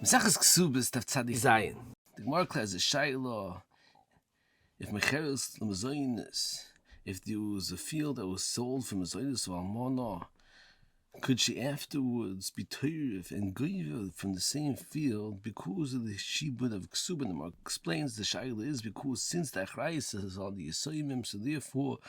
Mesachas Kesubos Daf Tzadik Zayin. The Gemara has a shayla. If mechirat limizonot, if there was a field that was sold for Mezonot or almanah, could she afterwards be teirif and Geder from the same field because of the shibud of kesubah? The Gemara explains the shayla is because since the achrayis is on the yisayimim, so therefore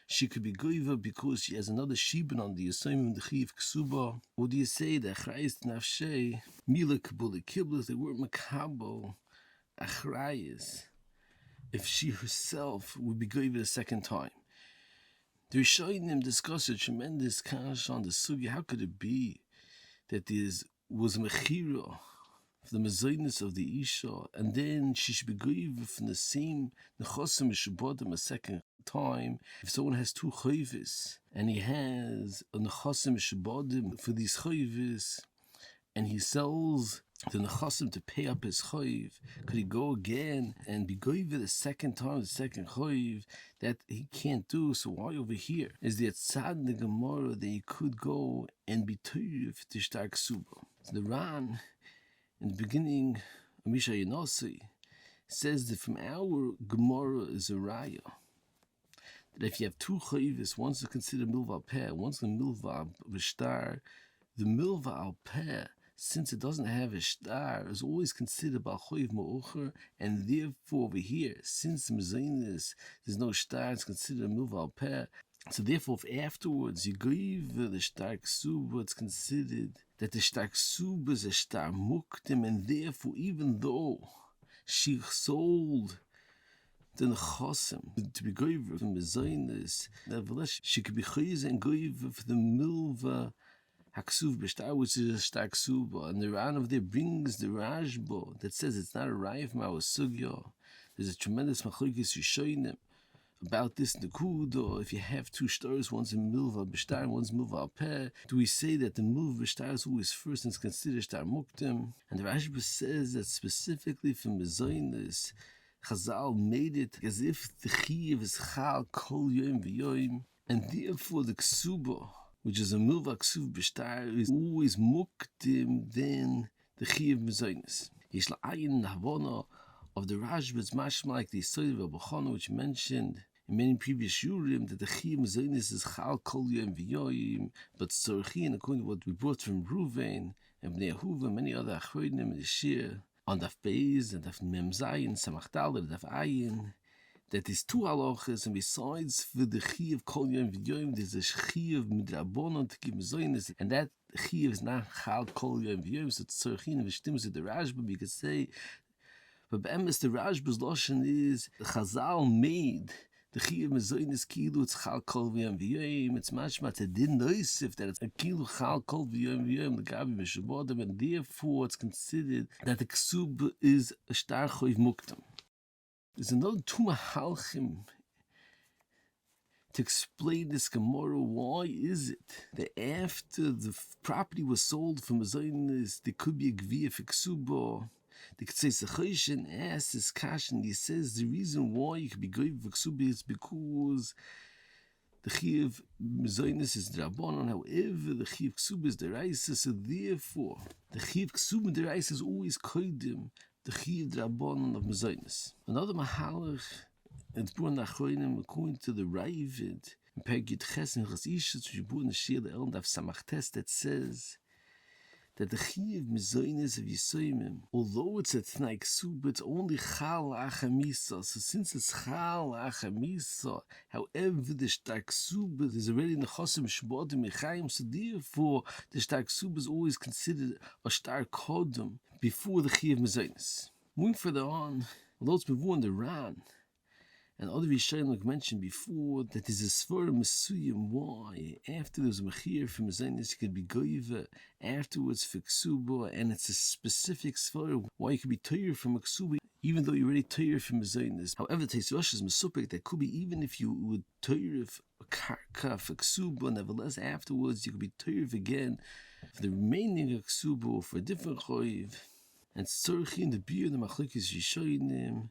she could be Geder because she has another shibud on the yisayimim, the chiv kesubah. Or do you say the achrayis nafshei mila kabula kiblas? They weren't makabo achrayis if she herself would be Geder a second time. The Rishonim discuss a tremendous kash on the sugi. How could it be that there was mechirat for the Mezonot of the Isha, and then she should be Geder from the same nechosim mishabodim a second time? If someone has two chayvis and he has a nechosim mishabodim for these chayvis, and he sells the nechosim to pay up his chayv, could he go again and be Geder the second time, the second chayv? That he can't do. So why over here is the tzad in the Gemara that he could go and be teirif to shtar kesubah? So the Ran in the beginning of Misha Yenosi says that from our Gemara is a raya that if you have two chayvis, one's to consider milva al peh, one's a milva v'shtar, the milva al peh, since it doesn't have a shtar, is always considered by choiv ma'ocher, and therefore over here, since Mezonot there's no shtar, it's considered a milva al peh. So therefore, if afterwards you give the shtar kesubah, it's considered that the shtar kesubah is a shtar muktim, and therefore, even though she sold the nechosim to be Geder from Mezonot, nevertheless she could be chayz and Geder for the milva Haksuv b'shtar, which is a shtar kesubah. And the Ran of there brings the Rashba that says it's not a raya from our sugya. There's a tremendous machlokes Rishonim about this nekuda. If you have two shtars, one's in milva b'shtar, one's milva al peh, do we say that the milva b'shtar is always first and it's considered shtar muktim? And the Rashba says that specifically for Mezonot, Chazal made it as if the chiv is chal kol yom v'yom, and therefore the kesubah, which is a milva ksuv b'shtar, is always muktim than the chiv Mezonot. Yesh la'ayin the havana of the Rashba is mashma like the Yisrael of Bechana, which mentioned in many previous shurim that the chiv Mezonot is chal kol yom v'yom, but tzorchin, according to what we brought from Ruvain and Bnei Yehuva and many other achronim in the shir on Daf Beis and Daf Mem Zayin Samach Daled Daf Ayin, that is two halachas, and besides for the chiv kol yom v'yom, there's a chiv midrabanan to give Mezonot, and that chiv is not chal kol yom v'yom. So tzorchin v'shtimus the Rashba, we could say, but be'emes the Rashba's lashon is Chazal made the chiv Mezonot kilu it's chal kol yom v'yom. It's mashma to din noisif that it's a kilu chal kol yom v'yom the gabi mishabodim, and therefore it's considered that the kesubah is a shtar choiv muktam. There's another two mahalchim to explain this Gemara. Why is it that after the property was sold from Mezonot, there could be a gviyah for kesubah? The Ketzei Sechoshen asks this kashan. He says the reason why you could be gviyah for kesubah is because the chiv Mezonot is drabanan. However, the chiv kesubah is deraisa. So therefore, the chiv kesubah deraisa is always kodim the chiv drabanan of Mezonot. Another mahalach, it's born nachroinim according to the Ravid in Pergit Ches and Chasishas, which is born in the Shir the Elm Daf Samach Tes, that says that the chiv Mezonot of Yisayimim, although it's a tnai kesubah, it's only chal achamisa. So since it's chal achamisa, however the shtar kesubah is already nechosim shbodim mechayim, so therefore the shtar kesubah is always considered a shtar kodem before the chiv Mezonot. Moving further on, although it's before in the Ran and other Rishonim like mentioned before, that there's a svara mesuyim why after there's a mechir for Mezonot you could be Geder afterwards for kesubah, and it's a specific svara why you could be teir from a kesubah even though you're already teir from Mezonot. However, Teis Rosh is mesupik that could be even if you would teir a karka for kesubah, nevertheless afterwards you could be teir again for the remaining of kesubah or for a different choiv. And tzorchin the beer the machlokes Rishonim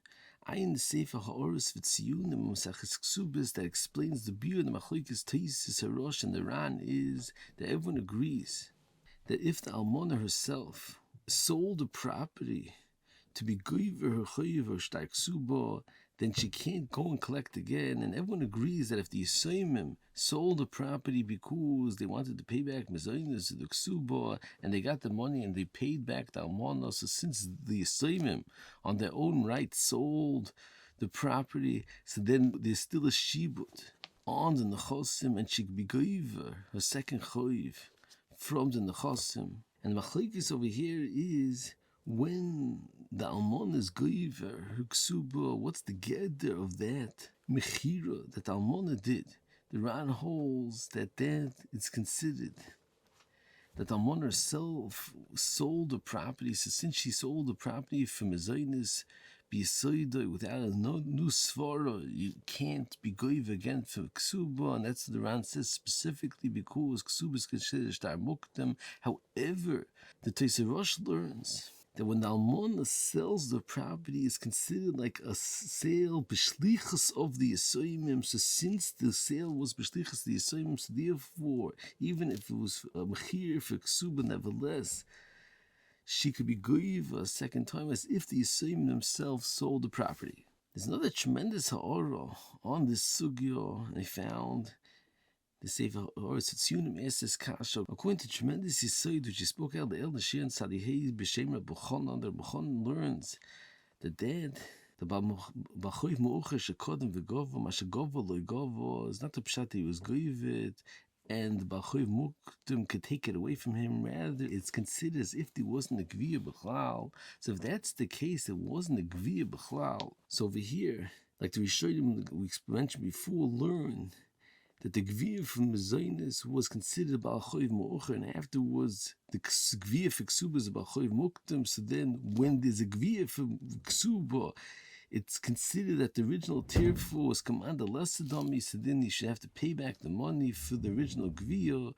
Ein Sefer Ha'oros v'Tziyunim Mesachas Kesubos that explains the beer the machlokes Taisis Harosh and the Ran is that everyone agrees that if the almanah herself sold a property to be goiver her chayiv or shtar kesubah, then she can't go and collect again. And everyone agrees that if the Yisraelim sold the property because they wanted to pay back Mezonot to the kesubah, and they got the money and they paid back the almanah, so since the Yisraelim on their own right sold the property, so then there's still a shibut on the nechosim, and she could be goiver her second chayiv from the nechosim. And the machlekes over here is when the almanah is goiver her kesubah, what's the Geder of that mechirat that the almanah did? The Ran holds that it's considered that the almanah herself sold the property. So since she sold the property for Mezonot, without a new svara, you can't be goiv again for kesubah, and that's what the Ran says specifically because kesubah is considered shtar muktam. However, the Kesubos learns that when the almanah sells the property, it's considered like a sale b'shlichus of the Yisraelim. So since the sale was b'shlichus of the Yisraelim, so therefore, even if it was a mechir for kesubah, nevertheless, she could be goiva a second time as if the Yisraelim themselves sold the property. There's another tremendous ha'ara on this sugya, and I found the Sefer Oretz Tzionim Eses Kasha. According to tremendous Yisod, which he spoke out the elder Shir and Sadihei B'Shem Reb B'chon, the B'chon learns that the B'choiv Mo'ocher Shekodem V'Govo, Mashagovo Lo Govo, is not the pshat that he was goivet, and the B'choiv Muktim could take it away from him. Rather, it's considered as if there wasn't a Gviyah B'chlal. So if that's the case, there wasn't a Gviyah B'chlal. So over here, like the Rishonim we mentioned before, learn that the Gviyah from Mezonot was considered B'choiv Mo'ocher, and afterwards the Gviyah for Kesubah is B'choiv Muktim. So then when there's a Gviyah for Kesubah, it's considered that the original tirfu was commanded less dummy, so then you should have to pay back the money for the original gviyah.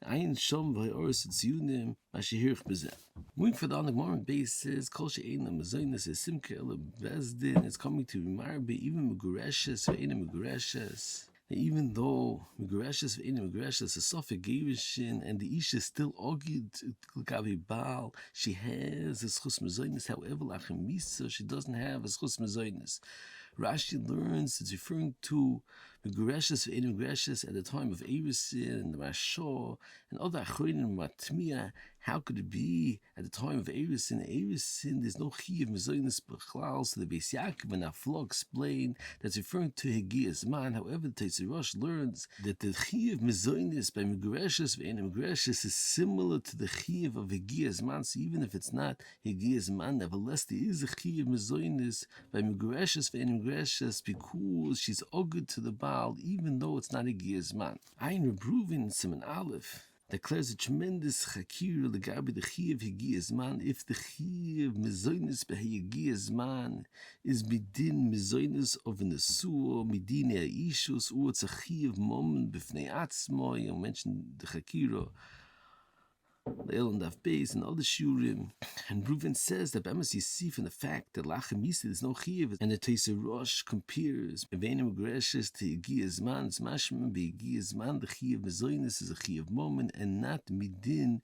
Ayin shom v'oros tziyunim mashihirch bezeh. Moving further on, the Gemara base says kol she'ein Mezonot is simka ela bezdin. It's coming to remarbe even megureshes ve'ein megureshes. Even though megureshes ve'ein megureshes a sofik gevishin, and the isha is still argued gabi baal, she has a schus Mezonot. However, lachemisa, she doesn't have a schus Mezonot. Rashi learns it's referring to megureshes ve'ein megureshes at the time of Erisin and the Mashah and other achronim matmiya. How could it be at the time of Erisin? Erisin, there's no chi of Mezonot b'chlal. So the Beis Yaakov and Aflo explain that's referring to Hegiyas man. However, the Kesubos learns that the chi of Mezonot by megureshes ve'ein megureshes is similar to the chi of Hegiyas man. So even if it's not Hegiyas man, nevertheless there is a chi of Mezonot by megureshes ve'ein megureshes because she's ogud to the Baal, even though it's not Hegiyas man. Ein Rebruvin Siman Aleph declares a tremendous chakir legabi the chi of Hegiyas man. If the chi of Mezonot behegiyas man is midin Mezonot of an asur midin ishus, or it's a chi of moment b'fnei atzmo. You mentioned the chakira Leil and Daf Beis and other shurim, and Reuven says that Bemis you see from the fact that lachem misa there's no chiyuv, and the Kesubos compares mevenim agreshes to Hegiyas man. It's mashman beHegiyas man the chiyuv Mezonot is a chiyuv moment and not midin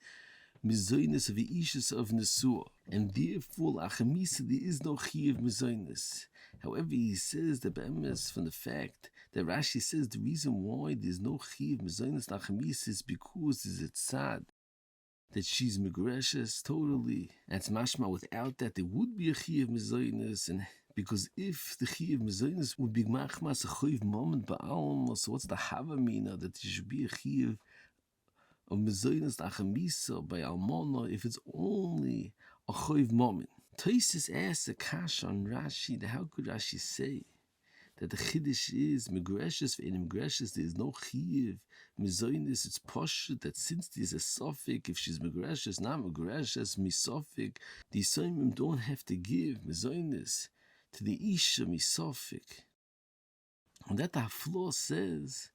Mezonot of the ishus of nesua, and therefore lachem misa there is no chiyuv Mezonot. However, he says that Bemis from the fact that Rashi says the reason why there's no chiyuv Mezonot lachem misa is because there's a tzad that she's megreshes totally. That's mashma. Without that, there would be a chi of Mezonot, and because if the chi of Mezonot would be machmas a choiv moment ba'alma, so what's the havamina that there should be a chi of Mezonot lachamisa by almanah if it's only a choiv moment? Tosis asks a kash on Rashi. How could Rashi say that the chiddush is megreshes ve'ein megreshes there's no chiyuv Mezonot? It's poshut that since there's a suffix, if she's megreshes, not megreshes, misofik, the Yisraelim don't have to give Mezonot to the isha misofik. And that the Haflo says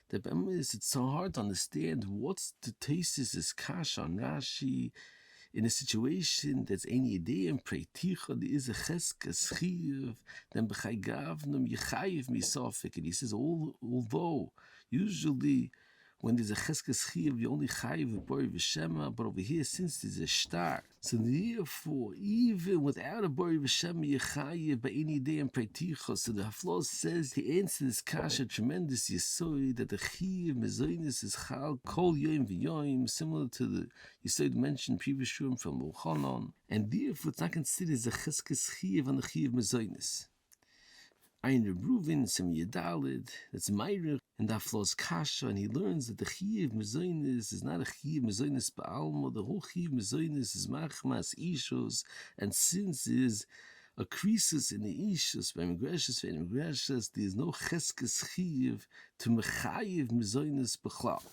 that it's so hard to understand what's the thesis is kash on Rashi. In a situation that's any day and preiticha, there is a cheskes chiyuv, then b'chai gavnum yechayiv misafik. And he says, although usually when there's a cheskes chiv, you only chayiv with bori v'shema, but over here, since there's a star, so therefore, even without a bori v'shema, you chayiv by any day in praiticha. So the Haflaw says to answer this kasha tremendous yisoid that the chiv mezonos is chal kol yom v'yom, similar to the yisoid mentioned previous room from Mochanan, and therefore it's not considered as a cheskes chiv on the chiv mezonos. Ein Reuven Sem Yedalid, that's Meirich, and that flows Kasha, and he learns that the Chiyuv Mezonot is not a Chiyuv Mezonot Ba'alma, the whole Chiyuv Mezonot is Machmas Ishos, and since is a crisis in the Ishos, by Megreshus, there's no Cheskes Chiyuv to Mechayiv Mezonot B'chlal.